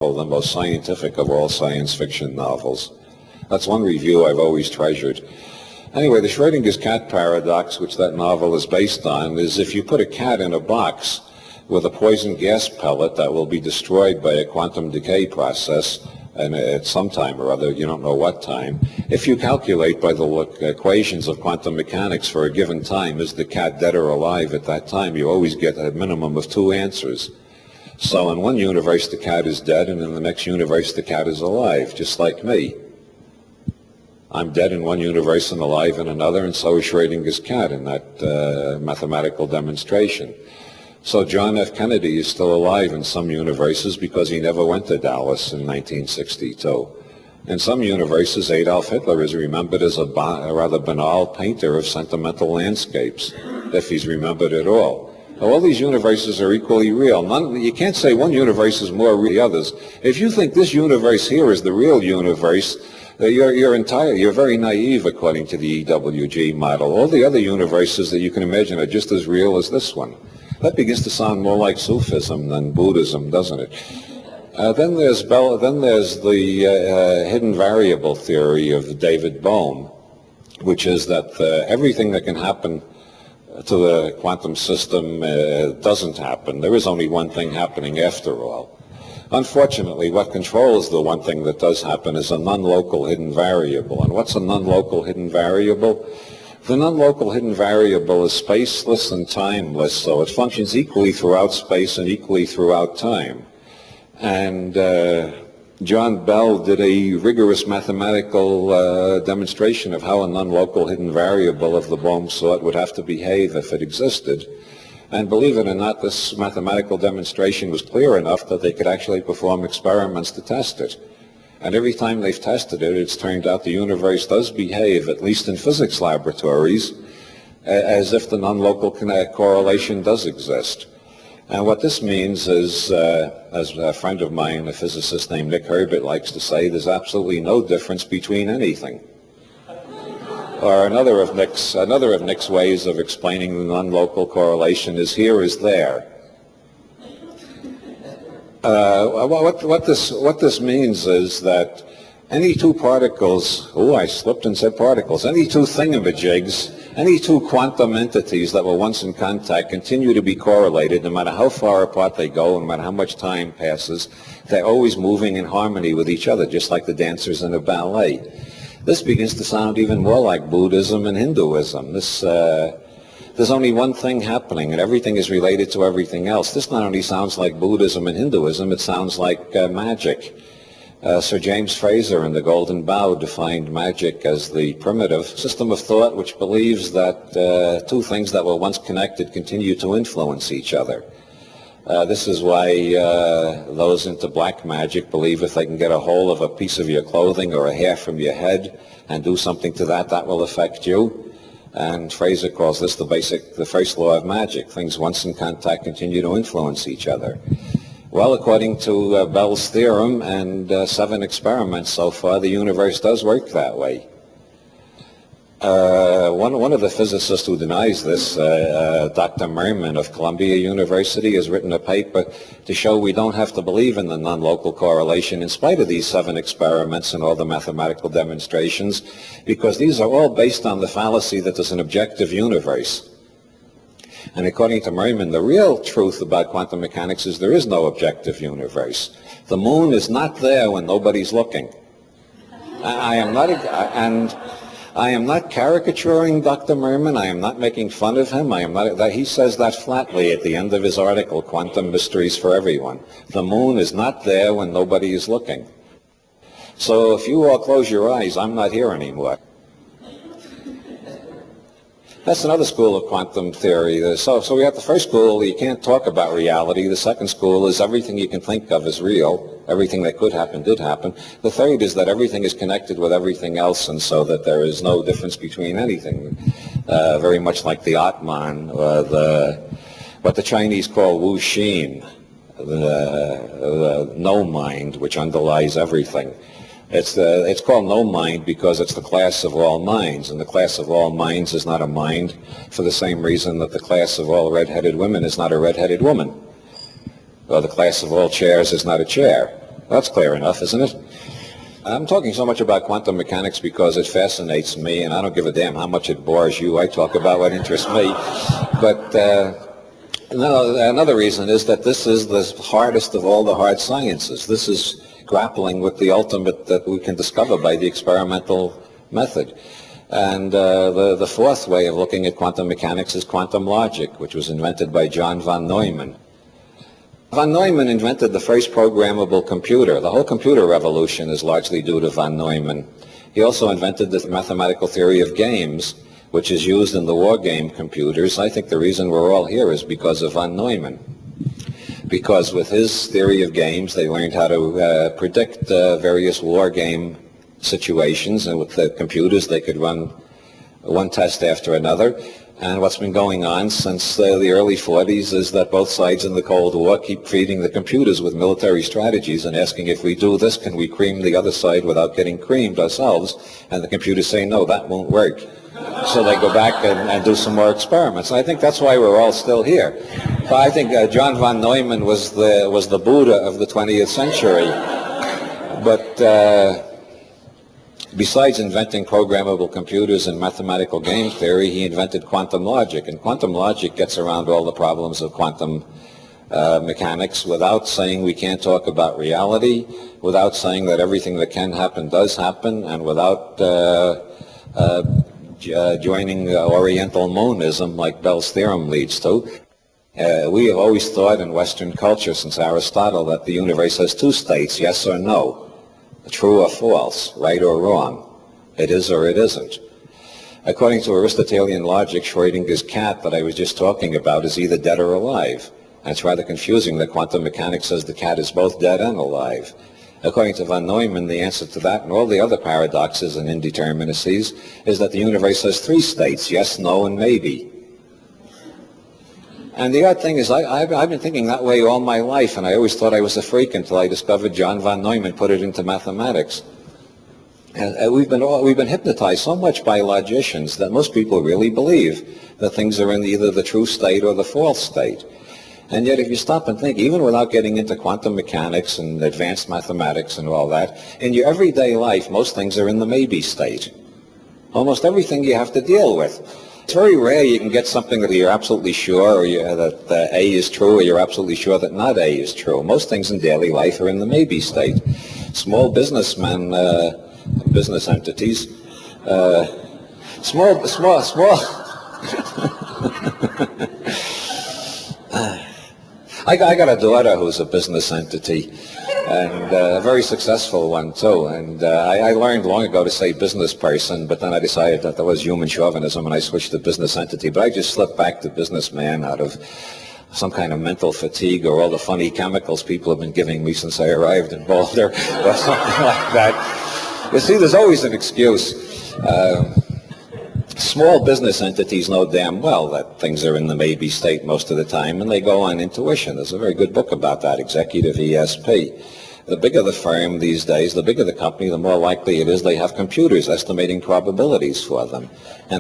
the most scientific of all science fiction novels. That's one review I've always treasured. Anyway, the Schrodinger's cat paradox, which that novel is based on, is if you put a cat in a box with a poison gas pellet that will be destroyed by a quantum decay process, and at some time or other, you don't know what time, if you calculate by the equations of quantum mechanics for a given time, is the cat dead or alive at that time, you always get a minimum of two answers. So in one universe the cat is dead, and in the next universe the cat is alive, just like me. I'm dead in one universe and alive in another, and so is Schrodinger's cat in that mathematical demonstration. So John F. Kennedy is still alive in some universes because he never went to Dallas in 1962. In some universes, Adolf Hitler is remembered as a rather banal painter of sentimental landscapes, if he's remembered at all. All these universes are equally real. You can't say one universe is more real than the others. If you think this universe here is the real universe, you're very naive according to the EWG model. All the other universes that you can imagine are just as real as this one. That begins to sound more like Sufism than Buddhism, doesn't it? Then there's the hidden variable theory of David Bohm, which is that everything that can happen to the quantum system doesn't happen. There is only one thing happening after all. Unfortunately, what controls the one thing that does happen is a non-local hidden variable. And what's a non-local hidden variable? The non-local hidden variable is spaceless and timeless, so it functions equally throughout space and equally throughout time. And John Bell did a rigorous mathematical demonstration of how a non-local hidden variable of the Bohm sort would have to behave if it existed. And believe it or not, this mathematical demonstration was clear enough that they could actually perform experiments to test it. And every time they've tested it, it's turned out the universe does behave, at least in physics laboratories, as if the non-local correlation does exist. And what this means is, as a friend of mine, a physicist named Nick Herbert, likes to say, there's absolutely no difference between anything. Or another of Nick's ways of explaining the non-local correlation is here is there. What this means is that any two particles, I slipped and said particles, any two thingamajigs, any two quantum entities that were once in contact continue to be correlated no matter how far apart they go, no matter how much time passes. They're always moving in harmony with each other, just like the dancers in a ballet. This begins to sound even more like Buddhism and Hinduism. There's only one thing happening, and everything is related to everything else. This not only sounds like Buddhism and Hinduism, it sounds like magic. Sir James Frazer in The Golden Bough defined magic as the primitive system of thought which believes that two things that were once connected continue to influence each other. This is why those into black magic believe if they can get a hold of a piece of your clothing or a hair from your head and do something to that, that will affect you. And Frazer calls this the first law of magic. Things once in contact continue to influence each other. Well, according to Bell's theorem and 7 experiments so far, the universe does work that way. One of the physicists who denies this, Dr. Merman of Columbia University, has written a paper to show we don't have to believe in the non-local correlation in spite of these 7 experiments and all the mathematical demonstrations, because these are all based on the fallacy that there's an objective universe. And according to Merman, the real truth about quantum mechanics is there is no objective universe. The moon is not there when nobody's looking. I am not caricaturing Dr. Merman. I am not making fun of him. He says that flatly at the end of his article, Quantum Mysteries for Everyone. The moon is not there when nobody is looking. So if you all close your eyes, I'm not here anymore. That's another school of quantum theory. So we have the first school, you can't talk about reality. The second school is everything you can think of is real. Everything that could happen did happen. The third is that everything is connected with everything else, and so that there is no difference between anything. Very much like the Atman, what the Chinese call Wu Xin, the no mind, which underlies everything. It's called no mind because it's the class of all minds, and the class of all minds is not a mind for the same reason that the class of all red-headed women is not a red-headed woman, or the class of all chairs is not a chair. That's clear enough, isn't it? I'm talking so much about quantum mechanics because it fascinates me, and I don't give a damn how much it bores you. I talk about what interests me. But another reason is that this is the hardest of all the hard sciences. This is grappling with the ultimate that we can discover by the experimental method. And the fourth way of looking at quantum mechanics is quantum logic, which was invented by John von Neumann. Von Neumann invented the first programmable computer. The whole computer revolution is largely due to von Neumann. He also invented the mathematical theory of games, which is used in the war game computers. I think the reason we're all here is because of von Neumann. Because with his theory of games, they learned how to predict various war game situations, and with the computers, they could run one test after another. And what's been going on since the early 40s is that both sides in the Cold War keep feeding the computers with military strategies and asking, if we do this, can we cream the other side without getting creamed ourselves? And the computers say, no, that won't work. So they go back and do some more experiments. And I think that's why we're all still here. But I think John von Neumann was the Buddha of the 20th century. But besides inventing programmable computers and mathematical game theory, he invented quantum logic. And quantum logic gets around all the problems of quantum mechanics without saying we can't talk about reality, without saying that everything that can happen does happen, and without joining Oriental monism like Bell's theorem leads to. We have always thought in Western culture since Aristotle that the universe has two states, yes or no. True or false, right or wrong. It is or it isn't. According to Aristotelian logic, Schrödinger's cat that I was just talking about is either dead or alive. And it's rather confusing that quantum mechanics says the cat is both dead and alive. According to von Neumann, the answer to that and all the other paradoxes and indeterminacies is that the universe has three states, yes, no, and maybe. And the odd thing is, I've been thinking that way all my life, and I always thought I was a freak until I discovered John von Neumann put it into mathematics. And we've been hypnotized so much by logicians that most people really believe that things are in either the true state or the false state. And yet if you stop and think, even without getting into quantum mechanics and advanced mathematics and all that, in your everyday life, most things are in the maybe state. Almost everything you have to deal with. It's very rare you can get something that you're absolutely sure that A is true, or you're absolutely sure that not A is true. Most things in daily life are in the maybe state. Small businessmen, business entities, small. I got a daughter who's a business entity, and a very successful one too. And I learned long ago to say business person, but then I decided that was human chauvinism, and I switched to business entity. But I just slipped back to businessman out of some kind of mental fatigue, or all the funny chemicals people have been giving me since I arrived in Boulder, or something like that. You see, there's always an excuse. Small business entities know damn well that things are in the maybe state most of the time, and they go on intuition. There's a very good book about that, Executive ESP. The bigger the firm these days, the bigger the company, the more likely it is they have computers estimating probabilities for them. And